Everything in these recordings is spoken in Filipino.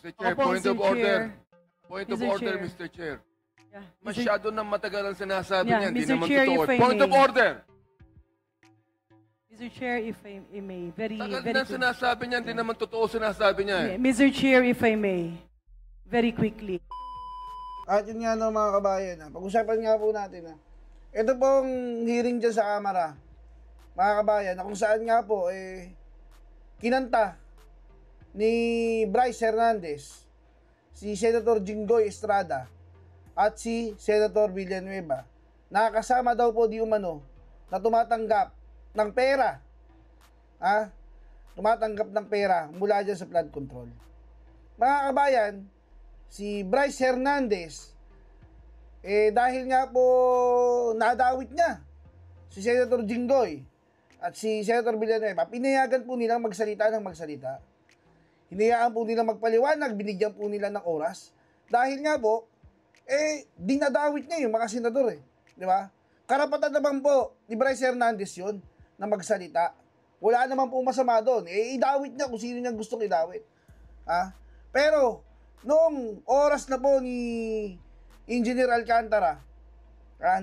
Mr. Chair, Opo, point Mr. of order. Chair. Point of Mr. order, Chair. Mr. Chair. Yeah, Masyado nang matagal ang sinasabi Yeah, niya, hindi Mr. naman Chair, totoo. if I Point of may. order! Mr. Chair, if I may, very Tagal very na sinasabi niya, hindi naman totoo sinasabi niya. Yeah, Mr. Chair, if I may, very quickly. At yun nga no, mga kabayan, pag-usapan nga po natin. Ito pong hearing dyan sa Kamara, mga kabayan, na kung saan nga po, kinanta ni Bryce Hernandez, si Senator Jinggoy Estrada, at si Senator Villanueva, nakakasama daw po di umano na tumatanggap ng pera. Tumatanggap ng pera mula dyan sa flood control. Mga kabayan, si Bryce Hernandez, dahil nga po nadawit niya si Senator Jinggoy at si Senator Villanueva, pinayagan po nilang magsalita ng magsalita. Hinayaan po nilang magpaliwanag, binigyan po nila ng oras. Dahil nga po, dinadawit niya yung mga senador Di ba? Karapatan naman po ni Bryce Hernandez yun na magsalita. Wala naman po masama doon. Idawit niya kung sino niyang gustong idawit. Pero, noong oras na po ni Engineer Alcantara,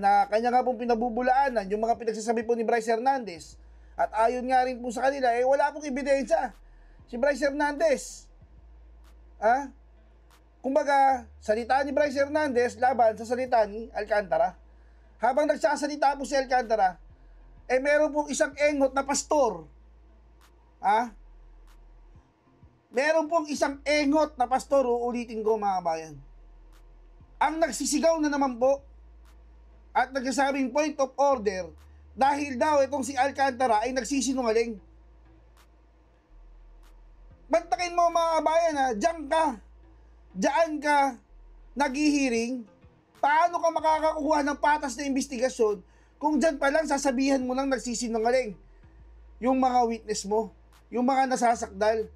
na kanya nga pong pinabubulaanan yung mga pinagsasabi po ni Bryce Hernandez, at ayon nga rin po sa kanila, wala pong ebidensya si Bryce Hernandez. Kumbaga, salita ni Bryce Hernandez laban sa salita ni Alcantara. Habang nagsasalita po si Alcantara, meron pong isang engot na pastor. Meron pong isang engot na pastor, uulitin ko mga kabayan. Ang nagsisigaw na naman po at nagsasabing point of order dahil daw itong si Alcantara ay nagsisinungaling. Bantakin mo mga kabayan diyan ka naghihiring. Paano ka makakakuha ng patas na investigasyon kung diyan pa lang sasabihan mo lang nagsisinungaling yung mga witness mo, yung mga nasasakdal.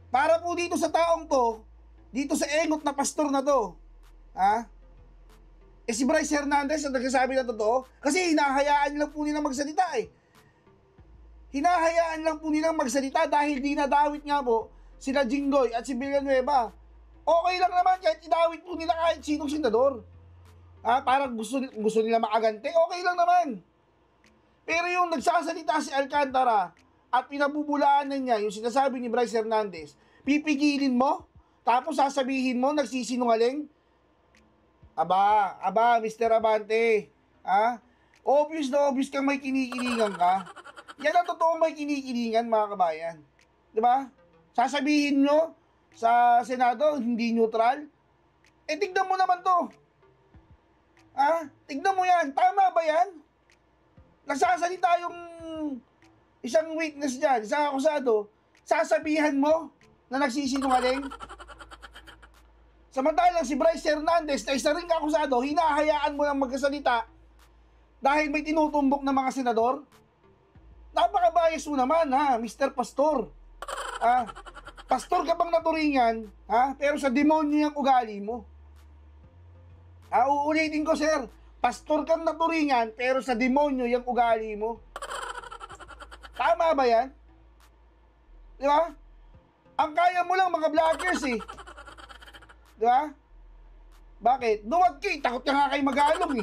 Para po dito sa taong to, dito sa engot na pastor na to, si Bryce Hernandez ang nagsasabi na totoo kasi hinahayaan lang po nilang magsalita Hinahayaan lang po nilang magsalita dahil dinadawit nga po sila Jinggoy at si Villanueva. Okay lang naman kahit idawit po nila kahit sinong senador. Parang gusto nila makagante, okay lang naman. Pero yung nagsasalita si Alcantara at pinabubulaanan niya yung sinasabi ni Bryce Hernandez, pipigilin mo? Tapos sasabihin mo nagsisinungaling? Aba, Mr. Abante, obvious na obvious kang may kinikilingan ka. Yan ang totoo may kinikilingan, mga kabayan. Diba? Sasabihin nyo sa Senado, hindi neutral. Tignan mo naman to. Tignan mo yan. Tama ba yan? Nagsasalita yung isang witness dyan, isang akusado, sasabihan mo na nagsisinungaling? Samantalang si Bryce Hernandez na isa ring akusado, hinahayaan mo lang magkasalita dahil may tinutumbok na mga senador? Napaka-bias mo naman, Mr. Pastor. Pastor ka bang naturingan, pero sa demonyo yung ugali mo. Uulitin ko, sir. Pastor kang naturingan, pero sa demonyo yung ugali mo. Tama ba yan? Di ba? Ang kaya mo lang mga vloggers Di ba? Bakit? Duwag takot ka nga kayo mag-aalong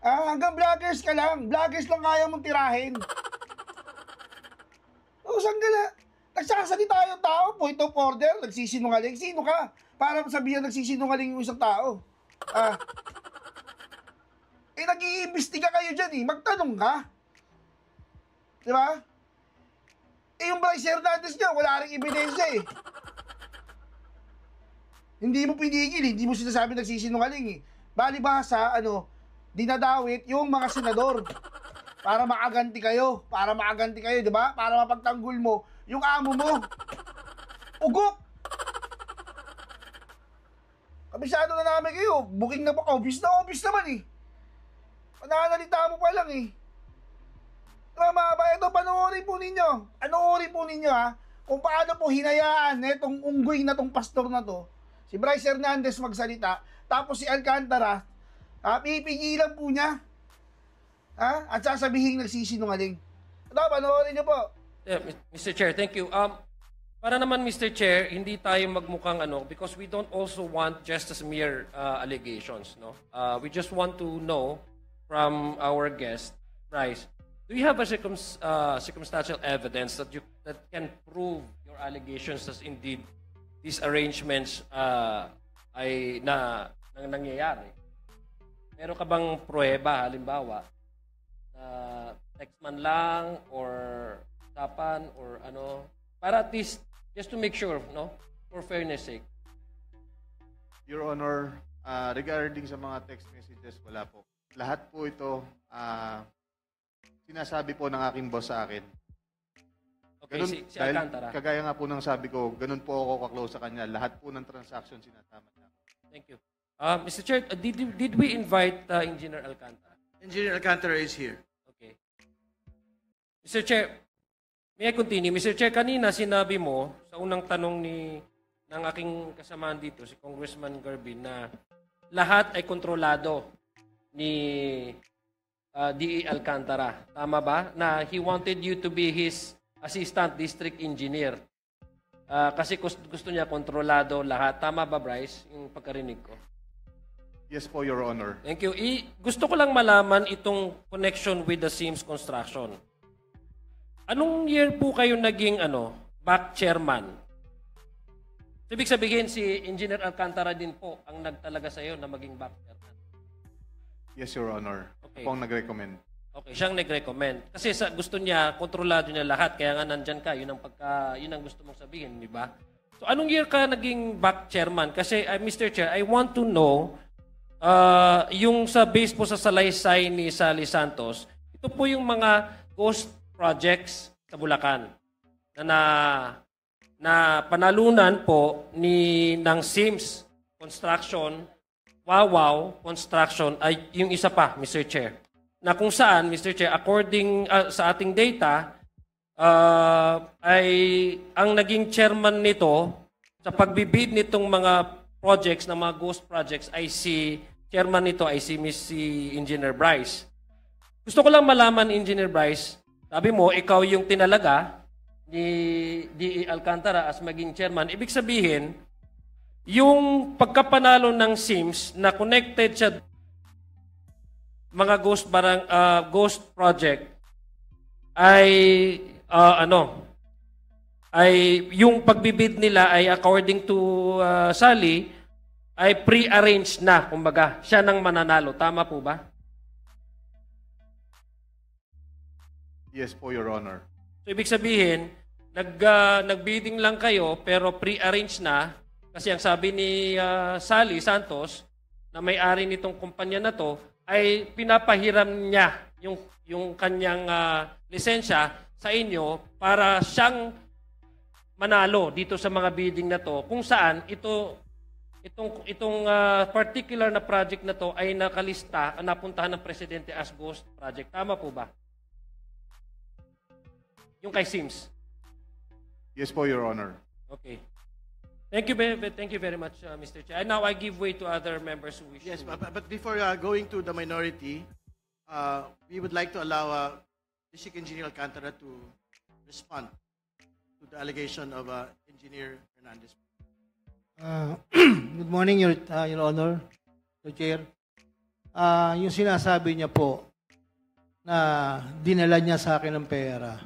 hanggang vloggers ka lang. Vloggers lang kaya mong tirahin. Saan ka na? Nagsasalita yung tao, point of order, nagsisinungaling. Sino ka? Para sabihan nagsisinungaling yung isang tao. Nag-iimbestiga kayo dyan magtanong ka. Di ba? Yung Bryce Hernandez niya, wala rin ebidensya Hindi mo pinigil, hindi mo sinasabi nagsisinungaling Bali ba sa dinadawit yung mga senador para makaganti kayo, di ba? Para mapagtanggol mo yung amo mo. Ugok! Kabisado na namin kayo, booking na pa, obvious naman Pananalita mo pa lang Diba mga ba, ito panoorin po ninyo, kung paano po hinayaan itong unggoy na tong pastor na to, si Bryce Hernandez magsalita, tapos si Alcantara, pipigilan po niya, at sasabihin nagsisinungaling. Ito, panoorin niyo po. Yeah, Mr. Chair, thank you. Para naman, Mr. Chair, hindi tayo magmukhang because we don't also want just as mere allegations, no? We just want to know from our guest, Bryce, do you have a circumstantial evidence that can prove your allegations as indeed these arrangements ay nangyayari? Meron ka bang pruweba, halimbawa, na text man lang or usapan or para at least just to make sure, no, for fairness sake? Your Honor, regarding sa mga text messages, wala po. Lahat po ito sinasabi po ng aking boss sa akin. Okay, Ganun, si dahil Alcantara. kagaya nga po ng sabi ko, ganun po ako ka-close sa kanya. Lahat po ng transaction sinasama niya. Thank you. Mr. Chair, did we invite Engineer Alcantara? Engineer Alcantara is here. Okay. Mr. Chair, may I continue? Mr. Chair, kanina sinabi mo sa unang tanong ng aking kasamaan dito, si Congressman Garbin, na lahat ay kontrolado ni D.E. Alcantara. Tama ba? Na he wanted you to be his assistant district engineer. Kasi gusto niya kontrolado lahat. Tama ba, Bryce? Yung pagkarinig ko. Yes po, Your Honor. Thank you. Gusto ko lang malaman itong connection with the Sims Construction. Anong year po kayo naging back chairman? Ibig sabihin si Engineer Alcantara din po ang nagtalaga sa iyo na maging back chairman. Yes, Your Honor. Okay. Ako ang nag-recommend. Okay, siyang nag-recommend. Kasi gusto niya, kontrolado niya lahat, kaya nga nandyan ka, yun ang gusto mong sabihin, di ba? So, anong year ka naging back chairman? Kasi, Mr. Chair, I want to know, yung sa base po sa salaysay ni Sally Santos, ito po yung mga ghost projects sa Bulacan na panalunan po ng Sims Construction, Wawaw Construction, ay yung isa pa, Mr. Chair. Na kung saan, Mr. Chair, according sa ating data, ay ang naging chairman nito sa pagbibid nitong mga projects, na mga ghost projects, ay chairman nito ay si Engineer Bryce. Gusto ko lang malaman, Engineer Bryce, sabi mo, ikaw yung tinalaga ni D.E. Alcantara as maging chairman. Ibig sabihin, yung pagkapanalo ng SIMS na connected sa mga ghost project ay yung pagbibid nila ay according to Sally ay pre-arranged na, kumbaga siya nang mananalo. Tama po ba? Yes po, Your Honor. So ibig sabihin, nagbidding lang kayo pero pre-arranged na kasi ang sabi ni Sally Santos na may-ari nitong kumpanya na to ay pinapahiram niya yung kanyang lisensya sa inyo para siyang manalo dito sa mga bidding na to, kung saan itong particular na project na to ay nakalista, napuntahan ng presidente as ghost project. Tama po ba? Yung kay Sims. Yes po, Your Honor. Okay. Thank you very much, Mr. Chair. And now I give way to other members who wish Yes, to... but before going to the minority, we would like to allow District Engineer Alcantara to respond to the allegation of Engineer Hernandez. Good morning, Your Honor, Your Chair. Yung sinasabi niya po na dinala niya sa akin ng pera,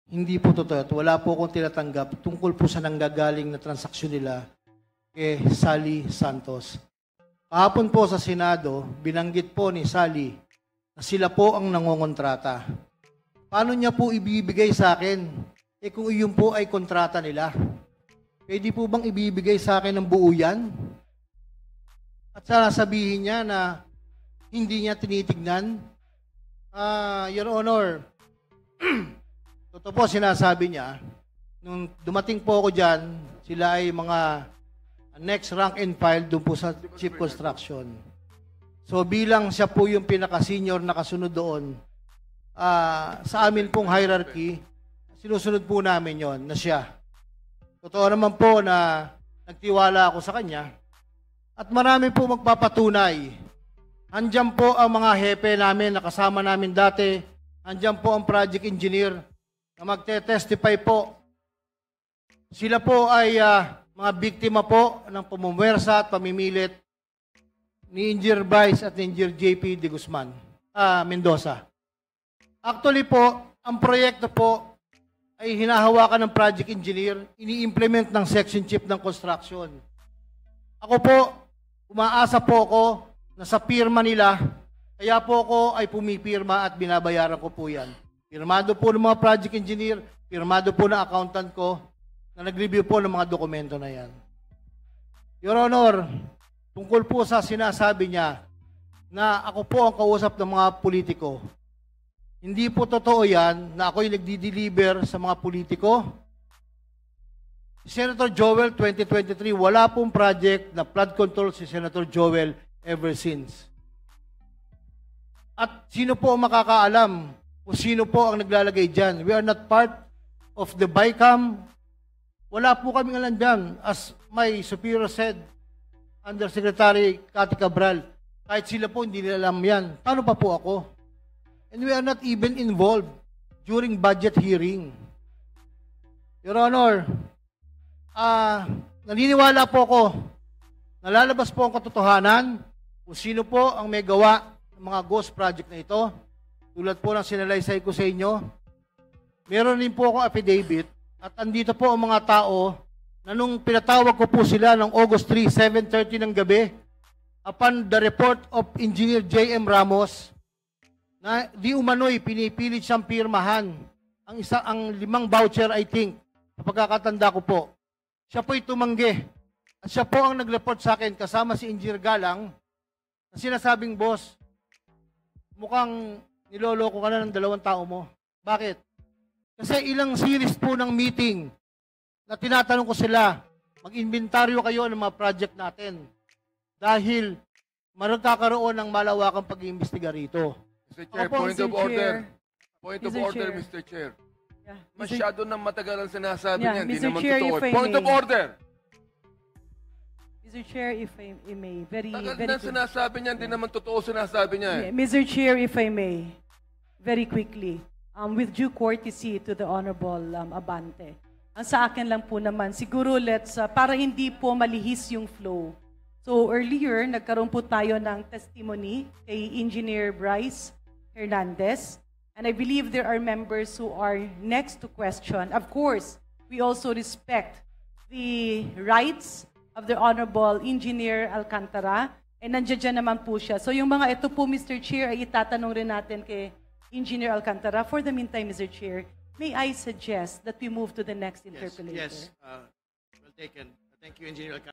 hindi po totoo. Wala po akong tinatanggap tungkol po sa nanggagaling na transaksyon nila kay Sally Santos. Kahapon po sa Senado, binanggit po ni Sally na sila po ang nangongontrata. Paano niya po ibibigay sa akin? Kung iyon po ay kontrata nila. Pwede po bang ibibigay sa akin ng buo yan? At sasabihin niya na hindi niya tinitignan? Your Honor, totoo po sinasabi niya, nung dumating po ako dyan, sila ay mga next rank and file doon po sa Chief Construction. So bilang siya po yung pinaka-senior na kasunod doon, sa amin pong hierarchy, sinusunod po namin yon na siya. Totoo naman po na nagtiwala ako sa kanya at marami po magpapatunay. Andiyan po ang mga hepe namin na kasama namin dati. Andiyan po ang project engineer na magte-testify po Sila po ay mga biktima po ng pamumwersa at pamimilit ni Engineer Bryce at Engineer JP de Guzman, Mendoza. Actually po, ang proyekto po ay hinahawakan ng project engineer, ini-implement ng section chief ng construction. Ako po, umaasa po ako na sa pirma nila, kaya po ako ay pumipirma at binabayaran ko po yan. Pirmado po ng mga project engineer, pirmado po ng accountant ko, na nag-review po ng mga dokumento na yan. Your Honor, tungkol po sa sinasabi niya na ako po ang kausap ng mga politiko, hindi po totoo yan na ako'y nagdi-deliver sa mga politiko. Si Senator Joel 2023, wala pong project na flood control si Senator Joel ever since. At sino po ang makakaalam kung sino po ang naglalagay dyan? We are not part of the BICAM. Wala po kaming alam dyan. As my superior said, Undersecretary Cathy Cabral, kahit sila po hindi nila alam yan. Paano pa po ako? And we are not even involved during budget hearing. Your Honor, naniniwala po ako, nalalabas po ang katotohanan kung sino po ang may gawa ng mga ghost project na ito. Tulad po ng sinalaysay ko sa inyo, meron din po akong affidavit at andito po ang mga tao na nung pinatawag ko po sila ng August 3, 7:30 ng gabi, upon the report of Engineer J.M. Ramos, na di umano'y pinipilit siyang pirmahan ang 5 voucher, I think, sa pagkakatanda ko po. Siya po'y tumanggi. At siya po ang nag-report sa akin kasama si Engineer Galang na sinasabing, boss, mukhang niloloko ka na ng 2 tao mo. Bakit? Kasi ilang series po ng meeting na tinatanong ko sila, mag-inventaryo kayo ng mga project natin dahil magkakaroon ng malawakang pag-iimbestiga rito. Mr. Chair, Opo, point Mr. of order. Chair. Point of Mr. order, Chair. Mr. Chair. Yeah, Masyado nang matagal ang sinasabi Yeah, niya, hindi Mr. naman Chair, totoo. if I Point of may. order. Mr. Chair, if I may, very Tagal very na quick- sinasabi niya, hindi naman totoo sinasabi niya eh. Mr. Chair, if I may, very quickly, with due courtesy to the Honorable Abante. Ang sa akin lang po naman, siguro para hindi po malihis yung flow. So earlier, nagkaroon po tayo ng testimony kay Engineer Bryce Hernandez. And I believe there are members who are next to question. Of course, we also respect the rights of the Honorable Engineer Alcantara. And nandiyan dyan naman po siya. So yung mga ito po, Mr. Chair, ay itatanong rin natin kay Engineer Alcantara. For the meantime, Mr. Chair, may I suggest that we move to the next interpolator? Yes, well taken. Thank you, Engineer Alcantara.